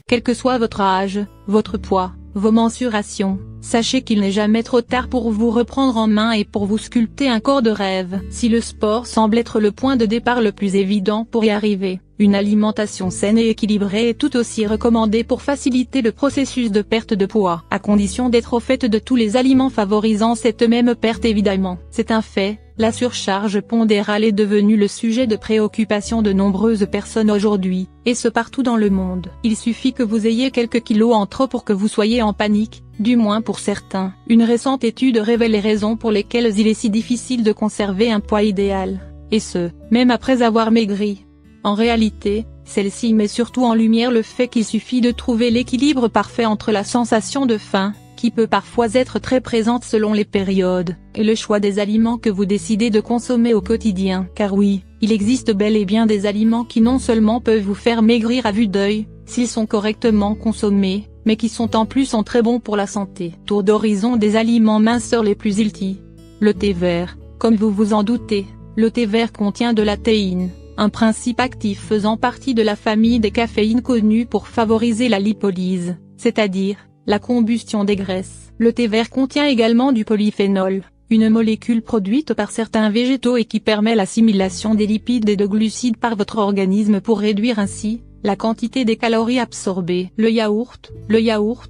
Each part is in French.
Quel que soit votre âge, votre poids, vos mensurations, sachez qu'il n'est jamais trop tard pour vous reprendre en main et pour vous sculpter un corps de rêve. Si le sport semble être le point de départ le plus évident pour y arriver, une alimentation saine et équilibrée est tout aussi recommandée pour faciliter le processus de perte de poids, à condition d'être au fait de tous les aliments favorisant cette même perte évidemment. C'est un fait, la surcharge pondérale est devenue le sujet de préoccupation de nombreuses personnes aujourd'hui, et ce partout dans le monde. Il suffit que vous ayez quelques kilos en trop pour que vous soyez en panique, du moins pour certains. Une récente étude révèle les raisons pour lesquelles il est si difficile de conserver un poids idéal, et ce, même après avoir maigri. En réalité, celle-ci met surtout en lumière le fait qu'il suffit de trouver l'équilibre parfait entre la sensation de faim, qui peut parfois être très présente selon les périodes, et le choix des aliments que vous décidez de consommer au quotidien. Car oui, il existe bel et bien des aliments qui non seulement peuvent vous faire maigrir à vue d'œil, s'ils sont correctement consommés, mais qui sont en plus très bons pour la santé. Tour d'horizon des aliments minceurs les plus healthy. Le thé vert, comme vous vous en doutez, le thé vert contient de la théine, un principe actif faisant partie de la famille des caféines connues pour favoriser la lipolyse, c'est-à-dire la combustion des graisses. Le thé vert contient également du polyphénol, une molécule produite par certains végétaux et qui permet l'assimilation des lipides et de glucides par votre organisme pour réduire ainsi la quantité des calories absorbées. Le yaourt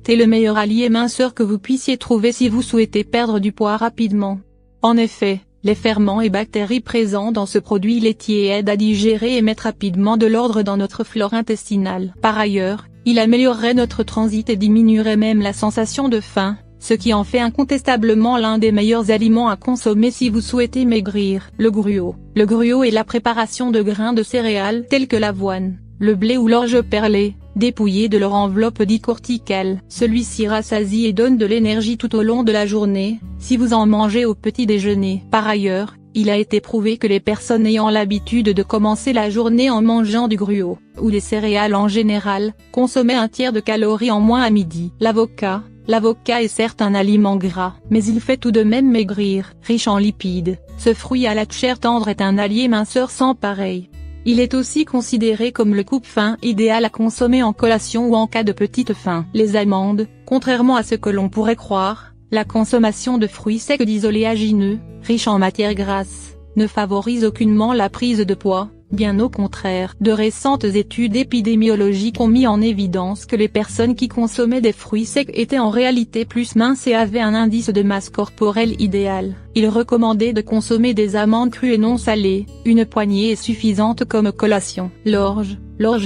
est le meilleur allié minceur que vous puissiez trouver si vous souhaitez perdre du poids rapidement. En effet, les ferments et bactéries présents dans ce produit laitier aident à digérer et mettre rapidement de l'ordre dans notre flore intestinale. Par ailleurs, il améliorerait notre transit et diminuerait même la sensation de faim, ce qui en fait incontestablement l'un des meilleurs aliments à consommer si vous souhaitez maigrir. Le gruau est la préparation de grains de céréales tels que l'avoine, le blé ou l'orge perlée, dépouillés de leur enveloppe dite corticale. Celui-ci rassasie et donne de l'énergie tout au long de la journée, si vous en mangez au petit déjeuner. Par ailleurs, il a été prouvé que les personnes ayant l'habitude de commencer la journée en mangeant du gruau, ou des céréales en général, consommaient un tiers de calories en moins à midi. L'avocat est certes un aliment gras, mais il fait tout de même maigrir. Riche en lipides, ce fruit à la chair tendre est un allié minceur sans pareil. Il est aussi considéré comme le coupe-faim idéal à consommer en collation ou en cas de petite faim. Les amandes, contrairement à ce que l'on pourrait croire, la consommation de fruits secs d'isoléagineux, riches en matières grasses, ne favorise aucunement la prise de poids, bien au contraire. De récentes études épidémiologiques ont mis en évidence que les personnes qui consommaient des fruits secs étaient en réalité plus minces et avaient un indice de masse corporelle idéal. Il recommandait de consommer des amandes crues et non salées, une poignée est suffisante comme collation. L'orge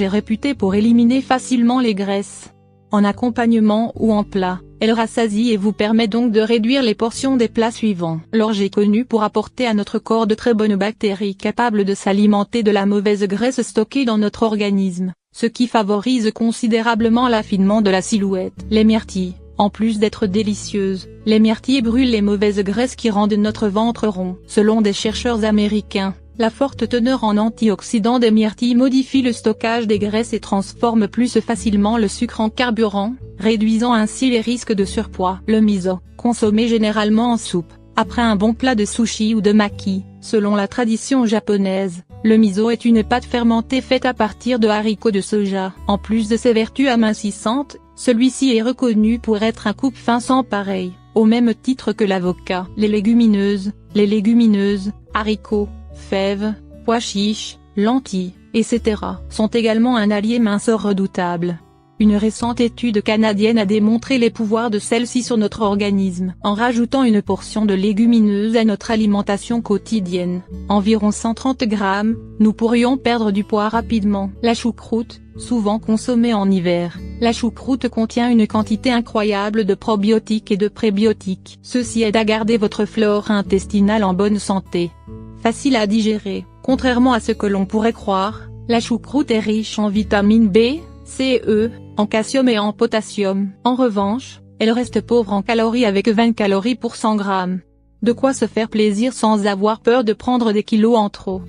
est réputée pour éliminer facilement les graisses. En accompagnement ou en plat, elle rassasie et vous permet donc de réduire les portions des plats suivants. L'orge est connue pour apporter à notre corps de très bonnes bactéries capables de s'alimenter de la mauvaise graisse stockée dans notre organisme, ce qui favorise considérablement l'affinement de la silhouette. Les myrtilles, en plus d'être délicieuses, les myrtilles brûlent les mauvaises graisses qui rendent notre ventre rond. Selon des chercheurs américains, la forte teneur en antioxydants des myrtilles modifie le stockage des graisses et transforme plus facilement le sucre en carburant, réduisant ainsi les risques de surpoids. Le miso, consommé généralement en soupe, après un bon plat de sushi ou de maki, selon la tradition japonaise, le miso est une pâte fermentée faite à partir de haricots de soja. En plus de ses vertus amincissantes, celui-ci est reconnu pour être un coupe-faim sans pareil, au même titre que l'avocat. Les légumineuses, haricots, fèves, pois chiches, lentilles, etc. sont également un allié minceur redoutable. Une récente étude canadienne a démontré les pouvoirs de celles-ci sur notre organisme. En rajoutant une portion de légumineuses à notre alimentation quotidienne, environ 130 grammes, nous pourrions perdre du poids rapidement. La choucroute, souvent consommée en hiver. La choucroute contient une quantité incroyable de probiotiques et de prébiotiques. Ceci aide à garder votre flore intestinale en bonne santé. Facile à digérer. Contrairement à ce que l'on pourrait croire, la choucroute est riche en vitamine B, C et E, en calcium et en potassium. En revanche, elle reste pauvre en calories avec 20 calories pour 100 grammes. De quoi se faire plaisir sans avoir peur de prendre des kilos en trop.